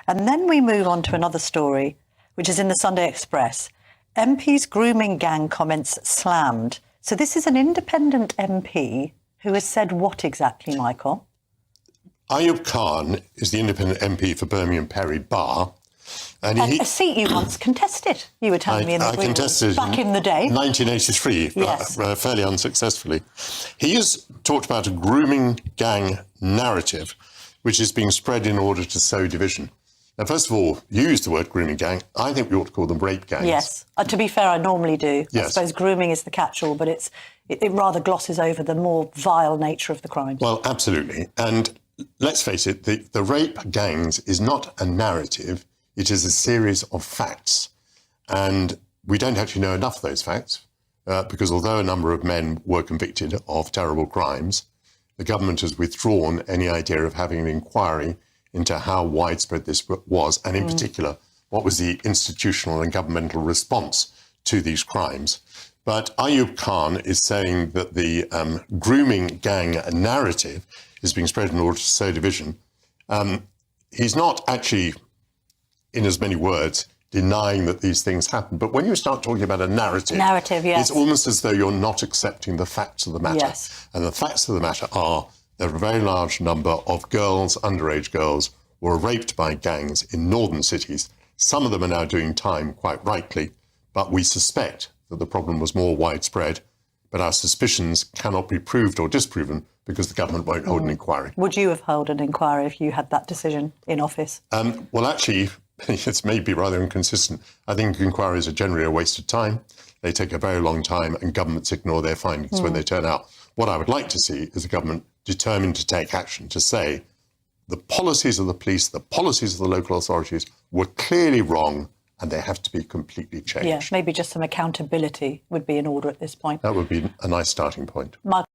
And then we move on to another story, which is in the Sunday Express. MP's grooming gang comments slammed. So this is an independent MP who has said what exactly, Michael? Ayoub Khan is the independent MP for Birmingham Perry Bar. And a seat you once contested, you were telling me in the I contested back in the day. 1983, yes. Fairly unsuccessfully. He has talked about a grooming gang narrative which is being spread in order to sow division. Now, first of all, you used the word grooming gang. I think we ought to call them rape gangs. Yes. To be fair, I normally do. Yes. I suppose grooming is the catch-all, but it rather glosses over the more vile nature of the crimes. Well, absolutely. And let's face it, the rape gangs is not a narrative. It is a series of facts. And we don't actually know enough of those facts because although a number of men were convicted of terrible crimes, the government has withdrawn any idea of having an inquiry into how widespread this was, and in particular, what was the institutional and governmental response to these crimes. But Ayoub Khan is saying that the grooming gang narrative is being spread in order to sow division. He's not actually, in as many words, denying that these things happen. But when you start talking about a narrative, yes. It's almost as though you're not accepting the facts of the matter. Yes. And the facts of the matter are there are a very large number of girls, underage girls, who were raped by gangs in northern cities. Some of them are now doing time, quite rightly, but we suspect that the problem was more widespread. But our suspicions cannot be proved or disproven because the government won't hold an inquiry. Would you have held an inquiry if you had that decision in office? Well, actually, it's maybe rather inconsistent. I think inquiries are generally a waste of time. They take a very long time and governments ignore their findings when they turn out. What I would like to see is a government determined to take action, to say the policies of the police, the policies of the local authorities were clearly wrong and they have to be completely changed. Yeah, maybe just some accountability would be in order at this point. That would be a nice starting point.